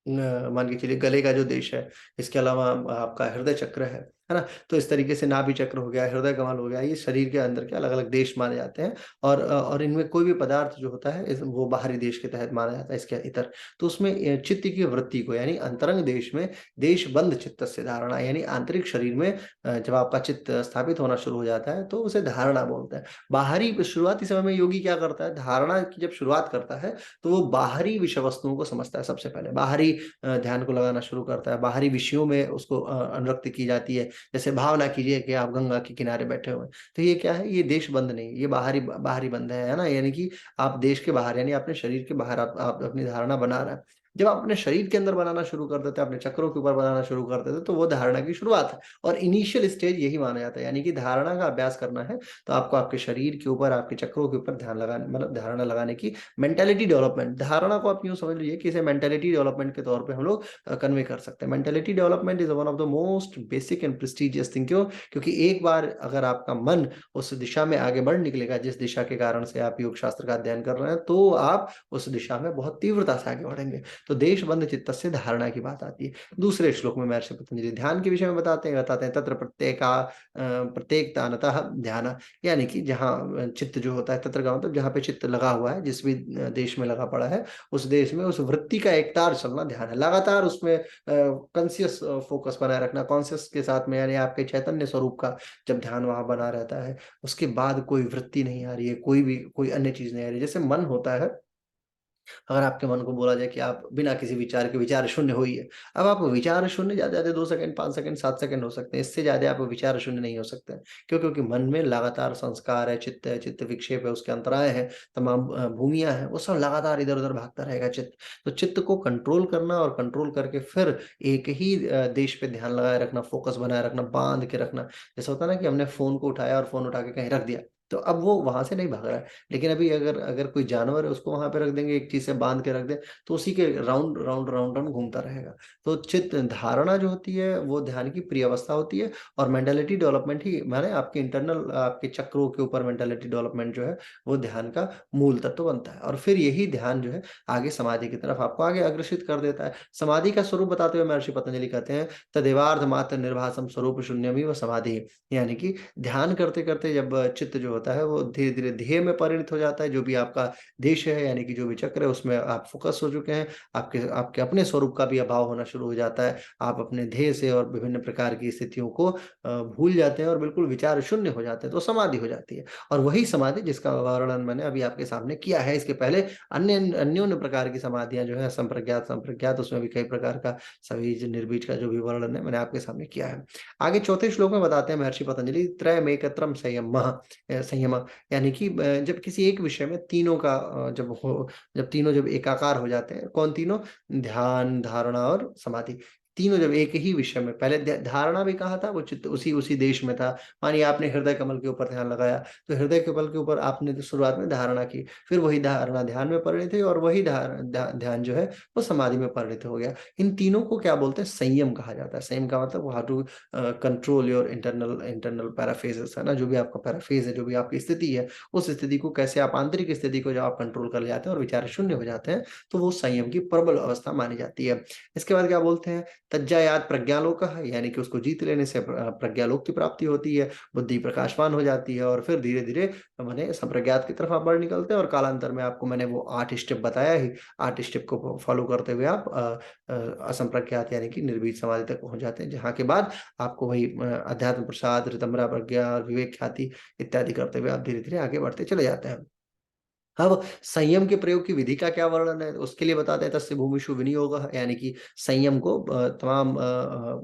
मान के चलिए गले का जो देश है। इसके अलावा आपका हृदय चक्र है ना? तो इस तरीके से नाभि चक्र हो गया, हृदय कमल हो गया, ये शरीर के अंदर के अलग-अलग देश माने जाते हैं। और इनमें कोई भी पदार्थ जो होता है वो बाहरी देश के तहत माना जाता है, इसके इतर। तो उसमें चित्त की वृत्ति को, यानी अंतरंग देश में देशबंध चित्तस्य धारणा, यानी आंतरिक शरीर में जब आपका चित्त स्थापित होना शुरू हो जाता है तो उसे धारणा बोलते हैं। बाहरी शुरुआती समय में योगी क्या करता है? धारणा की जब शुरुआत करता है तो वो बाहरी विषय वस्तुओं को समझता है सबसे पहले। बाहरी ध्यान को लगाना शुरू करता है। बाहरी विषयों में उसको अनुरक्ति की जाती है। जैसे भावना कीजिए कि आप गंगा के किनारे बैठे हुए हैं। तो ये क्या है? ये देश बंद नहीं, ये बाहरी बाहरी बंध है ना? यानी कि आप देश के बाहर, यानी अपने शरीर के बाहर आप अपनी धारणा बना रहे हैं। जब आप अपने शरीर के अंदर बनाना शुरू कर देते हैं, अपने चक्रों के ऊपर बनाना शुरू कर देते हैं, तो वो धारणा की शुरुआत है। और इनिशियल स्टेज यही माना जाता है। यानी कि धारणा का अभ्यास करना है तो आपको आपके शरीर के ऊपर, आपके चक्रों के ऊपर ध्यान लगाने, मतलब धारणा लगाने की मेंटालिटी डेवलपमेंट। धारणा को आप यूँ समझ लीजिए कि इसे मेंटालिटी डेवलपमेंट के तौर पे हम लोग कन्वे कर सकते हैं। Mentality development is one of the most basic and prestigious thing. क्यों? क्योंकि एक बार अगर आपका मन उस दिशा में आगे बढ़ निकलेगा, जिस दिशा के कारण से आप योग शास्त्र का अध्ययन कर रहे हैं, तो आप उस दिशा में बहुत तीव्रता से आगे बढ़ेंगे। तो देशबंध चित्तस्य धारणा की बात आती है। दूसरे श्लोक में महर्षि पतंजलि ध्यान के विषय में बताते हैं तत्र प्रत्येकतानतः ध्यान, यानी कि जहाँ चित्त जो होता है, तत्र का मतलब जहाँ पे चित्त लगा हुआ है, जिस भी देश में लगा पड़ा है, उस देश में उस वृत्ति का एक तार चलना ध्यान है। लगातार उसमें कॉन्शियस फोकस बनाए रखना, कॉन्शियस के साथ में, यानी आपके चैतन्य स्वरूप का जब ध्यान वहां बना रहता है, उसके बाद कोई वृत्ति नहीं आ रही है, कोई अन्य चीज नहीं आ रही है। जैसे मन होता है, अगर आपके मन को बोला जाए कि आप बिना किसी विचार के विचार शून्य होइए। अब आप विचार शून्य ज़्यादा 2 सेकंड, 5 सेकंड, 7 सेकंड हो सकते हैं। इससे ज़्यादा आप विचार शून्य नहीं हो सकते हैं। क्यों? क्योंकि मन में लगातार संस्कार है, चित्त विक्षेप है, उसके अंतराय हैं, तमाम भूमियाँ हैं, वो सब लगातार इधर-उधर भागता रहेगा चित्त। तो चित्त को कंट्रोल करना और कंट्रोल करके फिर एक ही देश पे ध्यान लगाए रखना, फ़ोकस बनाए रखना, बाँध के रखना। जैसा होता है ना कि हमने फ़ोन को उठाया और फ़ोन उठा के कहीं रख दिया। तो अब वो वहां से नहीं भाग रहा है। लेकिन अभी अगर अगर कोई जानवर है, उसको वहां पे रख देंगे, एक चीज से बांध के रख दें, तो उसी के राउंड राउंड राउंड राउंड घूमता रहेगा। तो चित्त धारणा जो होती है वो ध्यान की प्रिय अवस्था होती है, और मेंटालिटी डेवलपमेंट ही माने आपके इंटरनल आपके चक्रों के ऊपर मेंटालिटी डेवलपमेंट जो है वो ध्यान का मूल तत्व बनता है। और फिर यही ध्यान जो है आगे समाधि की तरफ आपको आगे अग्रसित कर देता है। समाधि का स्वरूप बताते हुए महर्षि पतंजलि कहते हैं, तदेवार्ध मात्र निर्भासम स्वरूप शून्यमी व समाधि। यानी कि ध्यान करते करते जब चित्त जो होता है वो धीरे धीरे ध्येय में परिणत हो जाता है। जो भी आपका देश है, यानी कि जो भी चक्र है, उसमें आप फोकस हो चुके हैं। आपके आपके अपने स्वरूप का भी अभाव होना शुरू हो जाता है। आप अपने ध्येय से और विभिन्न प्रकार की स्थितियों को भूल जाते हैं और बिल्कुल विचार शून्य हो जाते हैं, तो समाधि हो जाती है। और वही समाधि जिसका वर्णन मैंने अभी आपके सामने किया है। इसके पहले अन्य अन्योन्य प्रकार की समाधियां जो है, संप्रज्ञात संप्रज्ञात, उसमें भी कई प्रकार का सवीज निर्बीज का जो भी वर्णन है मैंने आपके सामने किया है। आगे चौथे श्लोक में बताते हैं महर्षि पतंजलि, त्रयमेकत्रम संयम संयम, यानी कि जब किसी एक विषय में तीनों का जब तीनों जब एकाकार हो जाते हैं, कौन तीनों? ध्यान, धारणा और समाधि। तीनों जब एक ही विषय में, पहले धारणा भी कहा था, वो चित्त उसी उसी देश में था। मानिए आपने हृदय कमल के ऊपर ध्यान लगाया, तो हृदय कमल के ऊपर आपने तो शुरुआत में धारणा की, फिर वही धारणा ध्यान में परिणत हुई, और वही ध्यान जो है वो समाधि में परिणत हो गया। इन तीनों को क्या बोलते हैं? संयम कहा जाता है। संयम का मतलब how to control your internal internal paraphrases, है ना, जो भी आपका पैराफेज है, जो भी आपकी स्थिति है, उस स्थिति को कैसे आप आंतरिक स्थिति को जब आप कंट्रोल कर ले जाते हैं और विचार शून्य हो जाते हैं, तो वो संयम की प्रबल अवस्था मानी जाती है। इसके बाद क्या बोलते हैं? तज्जायात प्रज्ञालोक है, यानी कि उसको जीत लेने से प्रज्ञालोक की प्राप्ति होती है, बुद्धि प्रकाशवान हो जाती है, और फिर धीरे धीरे मैंने संप्रज्ञात की तरफ आप बढ़ निकलते हैं। और कालांतर में आपको मैंने वो 8 स्टेप बताया ही, 8 स्टेप को फॉलो करते हुए आप असंप्रज्ञात यानी कि निर्बीज समाधि तक पहुंच जाते हैं, जहाँ के बाद आपको वही अध्यात्म प्रसाद, ऋतंभरा प्रज्ञा और विवेक ख्याति इत्यादि करते हुए आप धीरे धीरे आगे बढ़ते चले जाते हैं। अब संयम के प्रयोग की विधि का क्या वर्णन है? उसके लिए बताते हैं, तस्य भूमिषु विनियोगः, यानी कि संयम को तमाम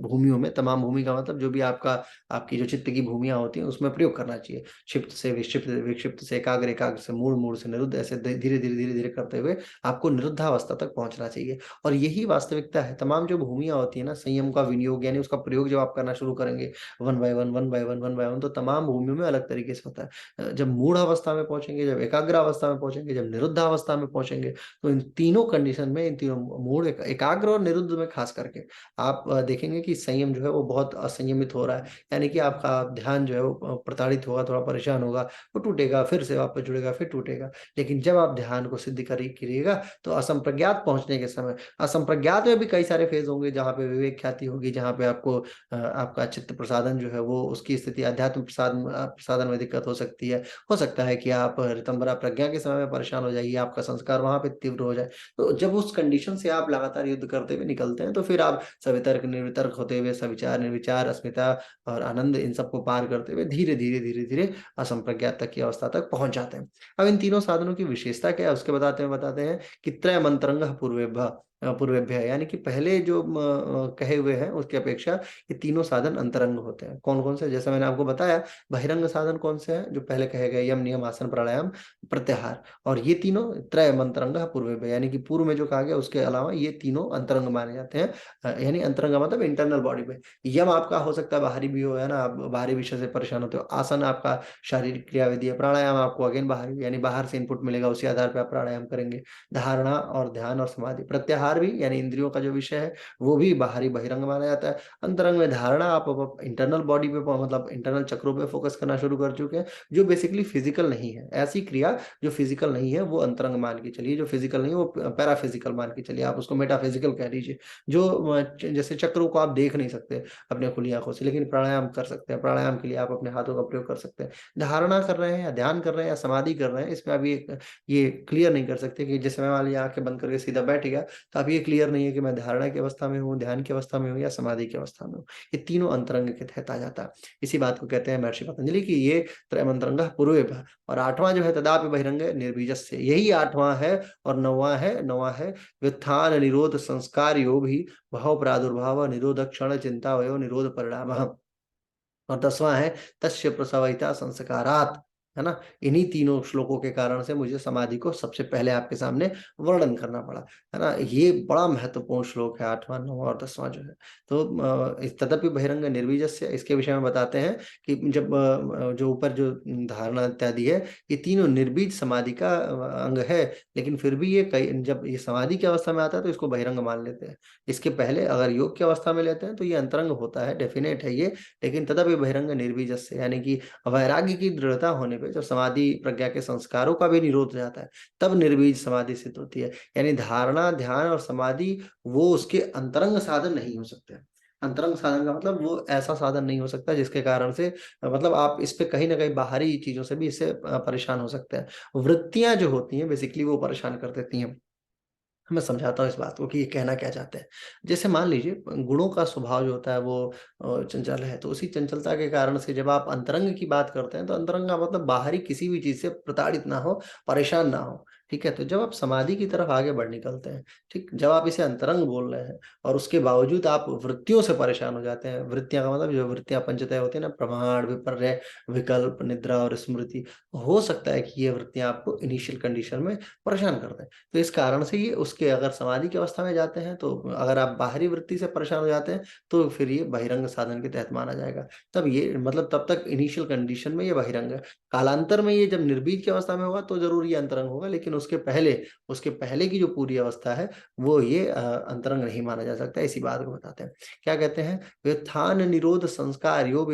भूमियों में, तमाम भूमि का मतलब जो भी आपका आपकी जो चित्त की भूमियाँ होती हैं उसमें प्रयोग करना चाहिए। क्षिप्त से विक्षिप्त, विक्षिप्त से एकाग्र, एकाग्र से मूढ़, मूढ़ से निरुद्ध, ऐसे धीरे-धीरे करते हुए आपको निरुद्धावस्था तक पहुँचना चाहिए। और यही वास्तविकता है। तमाम जो भूमियाँ होती हैं ना, संयम का विनियोग यानी उसका प्रयोग जब आप करना शुरू करेंगे, one by one, one by one, one by one, तो तमाम भूमियों में अलग तरीके से होता है। जब मूढ़ अवस्था में पहुँचेंगे, जब एकाग्र अवस्था में पहुँचेंगे, जब निरुद्ध अवस्था में पहुँचेंगे, तो इन तीनों कंडीशन में, इन तीनों मूढ़, एकाग्र और निरुद्ध में खास करके आप देखेंगे कि संयम जो है वो बहुत असंयमित हो रहा है। यानी कि आपका ध्यान जो है वो प्रताड़ित होगा, थोड़ा परेशान होगा, वो टूटेगा, फिर से वापस जुड़ेगा, फिर टूटेगा। लेकिन जब आप ध्यान को सिद्ध करिएगा, तो असंप्रज्ञात पहुँचने के समय, असंप्रज्ञात में भी कई सारे फेज होंगे, जहाँ पे विवेक ख्याति होगी, जहाँ पे आपको आपका चित्त प्रसादन जो है वो, उसकी स्थिति अध्यात्म प्रसादन में दिक्कत हो सकती है। हो सकता है कि आप ऋतंभरा प्रज्ञा के समय में परेशान हो जाइए, आपका संस्कार वहाँ पे तीव्र हो जाए। तो जब उस कंडीशन से आप लगातार युद्ध करते हुए निकलते हैं, तो फिर आप सवितर्क, निर्वितर्क होते हुए, सविचार, निर्विचार, अस्मिता और आनंद, इन सबको पार करते हुए धीरे-धीरे असंप्रज्ञात तक की अवस्था तक पहुँच जाते हैं। अब इन तीनों साधनों की विशेषता क्या है? उसके बताते हैं कि त्रयमंत्रंगः पूर्वेभ्यः, यानी कि पहले जो कहे हुए हैं उसकी अपेक्षा ये तीनों साधन अंतरंग होते हैं। कौन-कौन से? जैसा मैंने आपको बताया, बहिरंग साधन कौन से हैं? जो पहले कहे गए, यम, नियम, आसन, प्राणायाम, प्रत्याहार। और ये तीनों त्रयमंत्रंगः पूर्वेभ्यः, यानी कि पूर्व में जो कहा गया उसके अलावा ये तीनों अंतरंग माने जाते हैं। यानी अंतरंग मतलब इंटरनल बॉडी में। यम आपका हो सकता है बाहरी भी हो, है ना, आप बाहरी विषय से परेशान होते हो। आसन आपका शारीरिक क्रियाविधि है। प्राणायाम आपको अगेन बाहरी, यानी बाहर से इनपुट मिलेगा, उसी आधार पे आप प्राणायाम करेंगे। धारणा और ध्यान और समाधि। प्रत्याहार भी, यानी इंद्रियों का जो विषय है, वो भी बाहरी बहिरंग माना जाता है। अंतरंग में धारणा आप अब इंटरनल बॉडी पे मतलब इंटरनल चक्रों पे फोकस करना शुरू कर चुके हैं, जो बेसिकली फिजिकल नहीं है। ऐसी क्रिया जो फिजिकल नहीं है वो अंतरंग मान के चलिए, जो फिजिकल नहीं है वो पैराफिजिकल मान के चलिए, आप उसको मेटाफिजिकल कह लीजिए। जो जैसे चक्रों को आप देख नहीं सकते अपने खुली आंखों से, लेकिन प्राणायाम कर सकते हैं। प्राणायाम के लिए आप अपने हाथों का प्रयोग कर सकते हैं। धारणा कर रहे हैं या ध्यान कर रहे हैं या समाधि कर रहे हैं, इसमें आप ये क्लियर नहीं कर सकते कि जैसे मैं मान लिया आंखें बंद करके सीधा बैठ गया, तो आप ये क्लियर नहीं है कि मैं धारणा की अवस्था में हूँ, ध्यान की अवस्था में हूँ या समाधि की अवस्था में हूँ। ये तीनों अंतरंग के तहत आ जाता है। इसी बात को कहते हैं महर्षि पतंजलि की ये त्रयमंत्रंगः पूर्वेभ्यः। और 8वां जो है, तदापि बहिरंग निर्बीजस्य, यही 8वां है। और 9वां है व्युत्थान निरोध संस्कार योग ही भाव प्रादुर्भाव निरोध क्षण चिंता वयो निरोध परिणाम। और 10वां है तस्य प्रसवयिता संस्कारात्, है ना? इन्हीं तीनों श्लोकों के कारण से मुझे समाधि को सबसे पहले आपके सामने वर्णन करना पड़ा, है ना? ये बड़ा महत्वपूर्ण श्लोक है 8वाँ, 9वाँ और 10वाँ जो है। तो तदपि बहिरंग निर्बीजस्य, इसके विषय में बताते हैं कि जब जो ऊपर जो धारणा इत्यादि है, ये तीनों निर्बीज समाधि का अंग है, लेकिन फिर भी ये कई जब ये समाधि की अवस्था में आता है तो इसको बहिरंग मान लेते हैं। इसके पहले अगर योग की अवस्था में लेते हैं तो ये अंतरंग होता है, डेफिनेट है ये, लेकिन तदपि बहिरंग निर्बीजस्य, यानी कि वैराग्य की दृढ़ता होने पे जब समाधि प्रज्ञा के संस्कारों का भी निरोध हो जाता है, तब निर्बीज समाधि सिद्ध होती है। यानी धारणा, ध्यान और समाधि वो उसके अंतरंग साधन नहीं हो सकते। अंतरंग साधन का मतलब वो ऐसा साधन नहीं हो सकता जिसके कारण से मतलब आप इस पे कहीं न कहीं बाहरी चीज़ों से भी इससे परेशान हो सकते हैं। वृत्तियाँ जो होती हैं बेसिकली वो परेशान कर देती हैं। मैं समझाता हूँ इस बात को कि ये कहना क्या चाहते हैं। जैसे मान लीजिए गुणों का स्वभाव जो होता है वो चंचल है, तो उसी चंचलता के कारण से जब आप अंतरंग की बात करते हैं, तो अंतरंग का मतलब बाहरी किसी भी चीज़ से प्रताड़ित ना हो, परेशान ना हो, ठीक है? तो जब आप समाधि की तरफ आगे बढ़ निकलते हैं, ठीक? जब आप इसे अंतरंग बोल रहे हैं और उसके बावजूद आप वृत्तियों से परेशान हो जाते हैं, वृत्तियाँ का मतलब जो वृत्तियाँ पंचतः होती है ना, प्रमाण, विपर्य, विकल्प, निद्रा और स्मृति, हो सकता है कि ये वृत्तियाँ आपको इनिशियल कंडीशन में परेशान कर दें। तो इस कारण से ये उसके अगर समाधि की अवस्था में जाते हैं, तो अगर आप बाहरी वृत्ति से परेशान हो जाते हैं, तो फिर ये बहिरंग साधन के तहत माना जाएगा। तब ये मतलब तब तक इनिशियल कंडीशन में ये बहिरंग है। कालांतर में ये जब निर्बीज की अवस्था में होगा तो ज़रूर ये अंतरंग होगा, लेकिन उसके पहले की जो पूरी अवस्था है, वो ये अंतरंग नहीं माना जा सकता। इसी बात को बताते हैं। क्या कहते हैं? व्युत्थान निरोध संस्कार्यो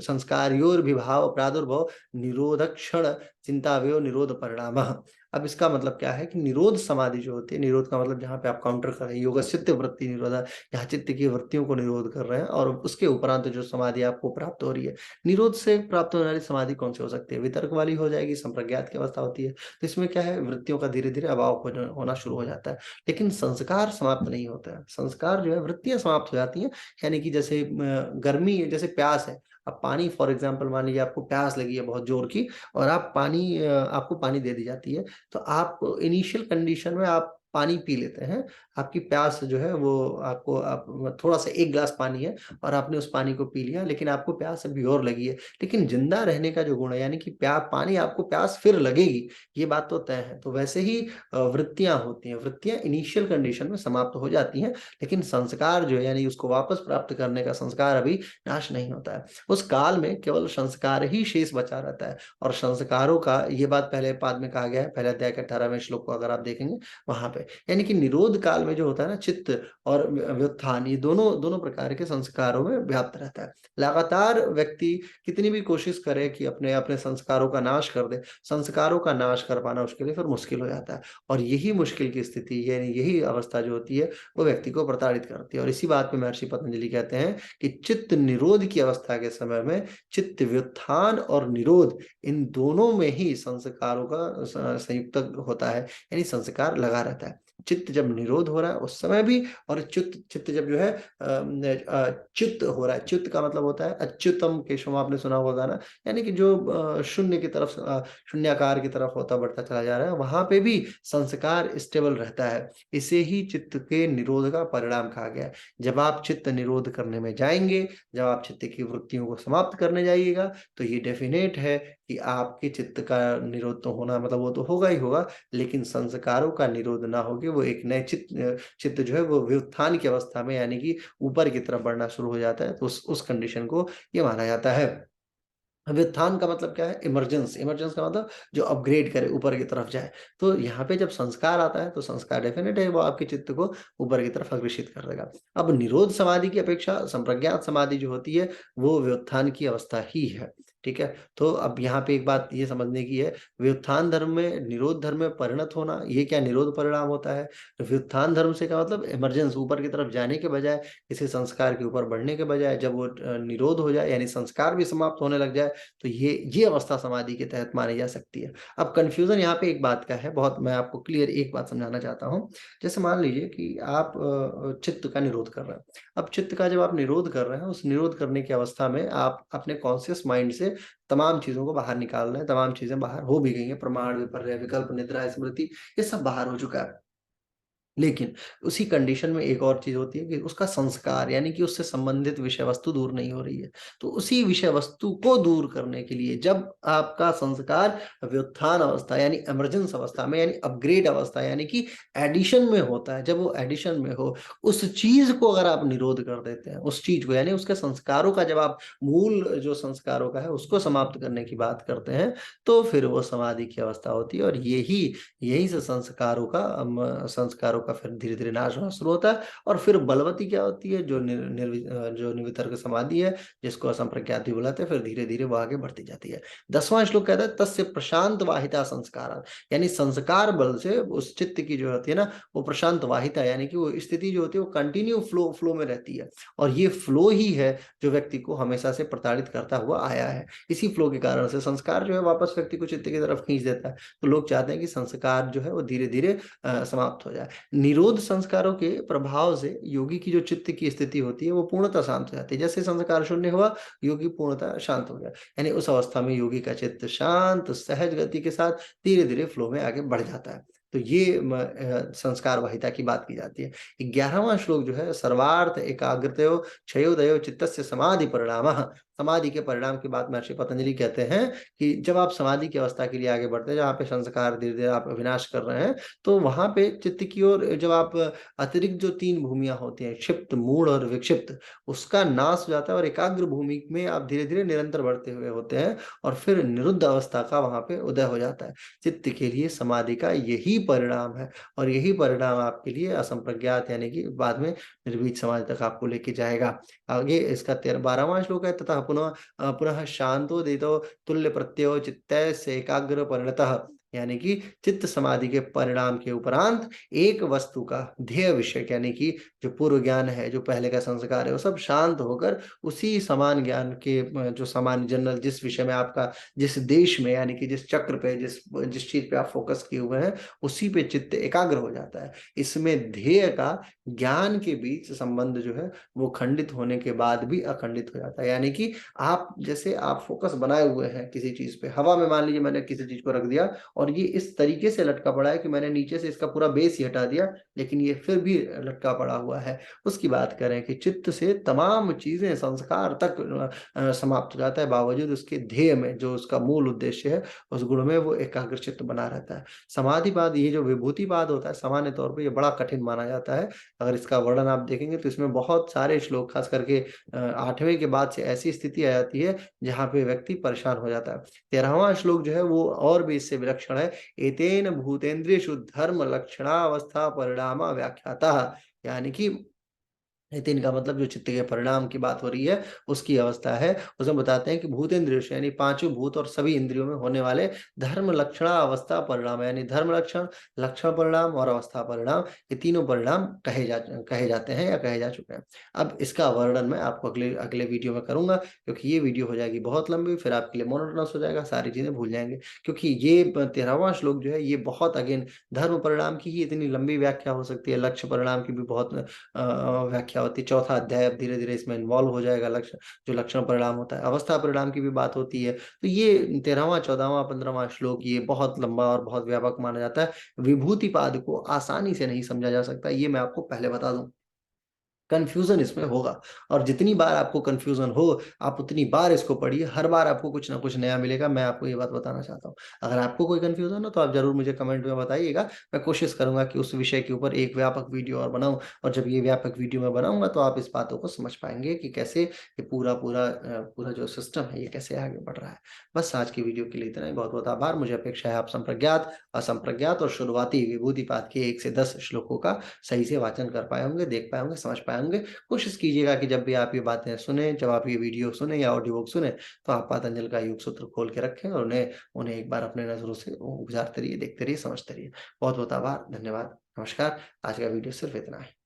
संस्कार्योर्विभाव प्रादुर्भव निरोधक क्षण चिंतावयो निरोध परिणामः। अब इसका मतलब क्या है कि निरोध समाधि जो होती है, निरोध का मतलब जहाँ पे आप काउंटर कर रहे हैं, योगस्चित्त वृत्ति निरोधा, यहाँ चित्त की वृत्तियों को निरोध कर रहे हैं और उसके उपरांत जो समाधि आपको प्राप्त हो रही है। निरोध से प्राप्त होने वाली समाधि कौन सी हो सकती है? वितर्क वाली हो जाएगी, संप्रज्ञात की अवस्था होती है। तो इसमें क्या है, वृत्तियों का धीरे-धीरे अभाव होना शुरू हो जाता है। लेकिन संस्कार समाप्त नहीं होता है। संस्कार जो है, वृत्तियाँ समाप्त हो जाती हैं, यानी कि जैसे गर्मी जैसे प्यास है, अब पानी फॉर एग्ज़ाम्पल मान लीजिए आपको प्यास लगी है बहुत ज़ोर की और आपको पानी दे दी जाती है। तो आप इनिशियल कंडीशन में आप पानी पी लेते हैं। आपकी प्यास जो है वो आपको आप थोड़ा-सा 1 ग्लास पानी है और आपने उस पानी को पी लिया, लेकिन आपको प्यास अभी और लगी है। लेकिन ज़िंदा रहने का जो गुण है, यानी कि पानी आपको प्यास फिर लगेगी, ये बात तो तय है। तो वैसे ही वृत्तियाँ होती हैं। वृत्तियाँ इनिशियल कंडीशन में समाप्त हो जाती हैं, लेकिन संस्कार जो है यानी उसको वापस प्राप्त करने का संस्कार अभी नाश नहीं होता है। उस काल में केवल संस्कार ही शेष बचा रहता है। और संस्कारों का ये बात पहले पाद में कहा गया है, पहले अध्याय के 18वें श्लोक को अगर आप देखेंगे वहाँ पे। यानी कि निरोध काल में जो होता है ना, चित्त और व्युत्थान, ये दोनों दोनों प्रकार के संस्कारों में व्याप्त रहता है। लगातार व्यक्ति कितनी भी कोशिश करे कि अपने अपने संस्कारों का नाश कर दे, संस्कारों का नाश कर पाना उसके लिए फिर मुश्किल हो जाता है। और यही मुश्किल की स्थिति यानी यही अवस्था जो होती है, वो व्यक्ति को प्रताड़ित करती है। और इसी बात पे महर्षि पतंजलि कहते हैं कि चित्त निरोध की अवस्था के समय में चित्त व्युत्थान और निरोध, इन दोनों में ही संस्कारों का संयुक्त होता है, यानी संस्कार लगा रहता है। चित्त जब निरोध हो रहा है उस समय भी, और चित्त चित्त जब जो है चित्त हो रहा है, चित्त का मतलब होता है अच्युतम केशवम, आपने सुना होगा गाना, यानी कि जो शून्य की तरफ शून्याकार की तरफ होता बढ़ता चला जा रहा है, वहां पे भी संस्कार स्टेबल रहता है। इसे ही चित्त के निरोध का परिणाम कहा गया है। जब आप चित्त निरोध करने में जाएंगे, जब आप चित्त की वृत्तियों को समाप्त करने जाइएगा, तो ये डेफिनेट है कि आपके चित्त का निरोध तो होना मतलब वो तो होगा ही होगा, लेकिन संस्कारों का निरोध ना होके वो एक नए चित्त जो है वो व्युत्थान की अवस्था में यानी कि ऊपर की तरफ बढ़ना शुरू हो जाता है। तो उस कंडीशन को ये माना जाता है। व्युत्थान का मतलब क्या है? इमर्जेंस। इमर्जेंस का मतलब जो अपग्रेड करे, ऊपर की तरफ जाए। तो यहाँ पे जब संस्कार आता है, तो संस्कार डेफ़िनेट है वो आपके चित्त को ऊपर की तरफ अग्रेषित कर देगा। अब निरोध समाधि की अपेक्षा संप्रज्ञात समाधि जो होती है, वो व्युत्थान की अवस्था ही है। ठीक है? तो अब यहाँ पे एक बात ये समझने की है, व्युत्थान धर्म में निरोध धर्म में परिणत होना, ये क्या निरोध परिणाम होता है? व्युत्थान धर्म से क्या मतलब इमर्जेंस, ऊपर की तरफ जाने के बजाय, किसी संस्कार के ऊपर बढ़ने के बजाय जब वो निरोध हो जाए यानी संस्कार भी समाप्त होने लग जाए, तो ये अवस्था समाधि के तहत मानी जा सकती है। अब कन्फ्यूज़न यहाँ पे एक बात का है, बहुत मैं आपको क्लियर एक बात समझाना चाहता हूँ। जैसे मान लीजिए कि आप चित्त का निरोध कर रहे हैं। अब चित्त का जब आप निरोध कर रहे हैं, उस निरोध करने की अवस्था में आप अपने कॉन्शियस माइंड से तमाम चीज़ों को बाहर निकाल रहे हैं, तमाम चीज़ें बाहर हो भी गई हैं, प्रमाण, विपर्य, विकल्प, निद्रा, स्मृति, ये सब बाहर हो चुका है। लेकिन उसी कंडीशन में एक और चीज़ होती है कि उसका संस्कार यानी कि उससे संबंधित विषय वस्तु दूर नहीं हो रही है। तो उसी विषय वस्तु को दूर करने के लिए जब आपका संस्कार व्युत्थान अवस्था यानी इमर्जेंस अवस्था में यानी अपग्रेड अवस्था यानी कि एडिशन में होता है, जब वो एडिशन में हो, उस चीज़ को अगर आप निरोध कर देते हैं, उस चीज़ को यानी उसके संस्कारों का जब आप मूल जो संस्कारों का है उसको समाप्त करने की बात करते हैं, तो फिर वो समाधि की अवस्था होती है और यही यहीं से संस्कारों का फिर धीरे-धीरे नाश होना शुरू होता है और फिर बलवती क्या होती है जो निर्वितर्क समाधि है, जिसको असंप्रज्ञात भी बुलाते हैं, फिर धीरे-धीरे वो आगे बढ़ती जाती है। 10वां श्लोक कहता है तस्य प्रशांत वाहिता संस्कारा यानी संस्कार बल से उस चित्त की जो होती है ना, वो प्रशांत वाहिता यानी कि वो स्थिति जो होती है वो कंटिन्यू फ्लो में रहती है और ये फ्लो ही है जो व्यक्ति को हमेशा से प्रताड़ित करता हुआ आया है। इसी फ्लो के कारण से संस्कार जो है वापस व्यक्ति को चित्त की तरफ खींच देता है। तो लोग चाहते हैं कि संस्कार जो है वो धीरे-धीरे समाप्त हो जाए। निरोध संस्कारों के प्रभाव से योगी की जो चित्त की स्थिति होती है वो पूर्णतः शांत हो जाती है। जैसे संस्कार शून्य हुआ, योगी पूर्णतः शांत हो गया। यानी उस अवस्था में योगी का चित्त शांत, सहज गति के साथ धीरे-धीरे फ्लो में आगे बढ़ जाता है। तो ये संस्कार वहिता की बात की जाती है। 11वां श्लोक जो है सर्वार्थ एकाग्रतयो क्षयोदयो चित्तस्य समाधि परिणामः समाधि के परिणाम की बात महर्षि पतंजलि कहते हैं कि जब आप समाधि की अवस्था के लिए आगे बढ़ते हैं, जहाँ पे संस्कार धीरे-धीरे आप विनाश कर रहे हैं, तो वहाँ पे चित्त की ओर जब आप अतिरिक्त जो 3 भूमियाँ होती हैं, क्षिप्त, मूढ़ और विक्षिप्त, उसका नाश हो जाता है और एकाग्र भूमि में आप धीरे-धीरे निरंतर बढ़ते हुए होते हैं और फिर निरुद्ध अवस्था का वहाँ पे उदय हो जाता है। चित्त के लिए समाधि का यही परिणाम है और यही परिणाम आपके लिए असंप्रज्ञात यानी कि बाद में निर्वीज समाधि तक आपको लेके जाएगा। आगे इसका 12वां श्लोक है तथा पुनः शांतोदितो तुल्य प्रत्ययो चित्तस्य एकाग्र परिणतः यानी कि चित्त समाधि के परिणाम के उपरांत एक वस्तु का ध्येय विषय यानी कि जो पूर्व ज्ञान है, जो पहले का संस्कार है, वो सब शांत होकर उसी समान ज्ञान के जो सामान्य जनरल जिस विषय में आपका जिस देश में यानी कि जिस चक्र पे जिस जिस चीज़ पे आप फ़ोकस किए हुए हैं, उसी पे चित्त एकाग्र हो जाता है। इसमें ध्येय का ज्ञान के बीच संबंध जो है, वो खंडित होने के बाद भी अखंडित हो जाता है। यानी कि आप फ़ोकस बनाए हुए हैं किसी चीज़ पे, हवा में मान लीजिए मैंने किसी चीज़ को रख दिया और ये इस तरीके से लटका पड़ा है कि मैंने नीचे से इसका पूरा बेस ही हटा दिया, लेकिन ये फिर भी लटका पड़ा हुआ है। उसकी बात करें कि चित्त से तमाम चीज़ें, संस्कार तक समाप्त हो जाता है, बावजूद उसके ध्येय में जो उसका मूल उद्देश्य है, उस गुण में वो एकाग्रचित्त बना रहता है। समाधिपाद ये जो विभूतिपाद होता है, सामान्य तौर पे ये बड़ा कठिन माना जाता है। अगर इसका वर्णन आप देखेंगे तो इसमें बहुत सारे श्लोक खास करके 8वें के बाद से ऐसी स्थिति आ जाती है जहाँ पे व्यक्ति परेशान हो जाता है। 13वां श्लोक जो है वो और भी इससे विलक्षण है। एतेन भूतेन्द्रियेषु धर्म लक्षणावस्था परिणामा व्याख्यातः यानी कि नितिन का मतलब जो चित्त के परिणाम की बात हो रही है, उसकी अवस्था है। उसमें बताते हैं कि भूतेन्द्रियेषु यानी पाँचों भूत और सभी इंद्रियों में होने वाले धर्म लक्षणा अवस्था परिणाम यानी धर्म लक्षण, लक्षण परिणाम और अवस्था परिणाम, ये तीनों परिणाम कहे जाते हैं या कहे जा चुके हैं। अब इसका वर्णन मैं आपको अगले अगले वीडियो में करूँगा क्योंकि ये वीडियो हो जाएगी बहुत लंबी, फिर आपके लिए मोनोटोनस हो जाएगा, सारी चीज़ें भूल जाएँगे। क्योंकि ये 13वां श्लोक जो है, ये बहुत अगेन धर्म परिणाम की ही इतनी लंबी व्याख्या हो सकती है, लक्ष्य परिणाम की भी बहुत व्याख्या होती है। चौथा अध्याय अब धीरे-धीरे इसमें इन्वॉल्व हो जाएगा लक्ष्य जो लक्षण परिणाम होता है। अवस्था परिणाम की भी बात होती है। तो ये 13वां, 14वां, 15वां श्लोक ये बहुत लंबा और बहुत व्यापक माना जाता है। विभूतिपाद को आसानी से नहीं समझा जा सकता, ये मैं आपको पहले बता दूँ। कन्फ्यूज़न इसमें होगा और जितनी बार आपको कन्फ्यूज़न हो, आप उतनी बार इसको पढ़िए, हर बार आपको कुछ ना कुछ नया मिलेगा, मैं आपको ये बात बताना चाहता हूँ। अगर आपको कोई कन्फ्यूज़न हो तो आप ज़रूर मुझे कमेंट में बताइएगा, मैं कोशिश करूँगा कि उस विषय के ऊपर एक व्यापक वीडियो और बनाऊँ और जब ये व्यापक वीडियो मैं बनाऊँगा तो आप इस बातों को समझ पाएँगे कि कैसे ये पूरा जो सिस्टम है ये कैसे आगे बढ़ रहा है। बस आज की वीडियो के लिए इतना ही, बहुत-बहुत आभार। मुझे अपेक्षा है आप संप्रज्ञात, असंप्रज्ञात और शुरुआती विभूतिपाद के 1 से 10 श्लोकों का सही से वाचन कर पाए होंगे, देख पाए होंगे, समझ पाए होंगे। कोशिश कीजिएगा कि जब भी आप ये बातें सुनें, जब आप ये वीडियो सुनें या ऑडियो बुक सुनें, तो आप पतंजलि का योग सूत्र खोल के रखें और उन्हें उन्हें एक बार अपने नज़रों से गुज़ारते रहिए, देखते रहिए, समझते रहिए। बहुत-बहुत आभार, धन्यवाद, नमस्कार। आज का वीडियो सिर्फ़ इतना ही।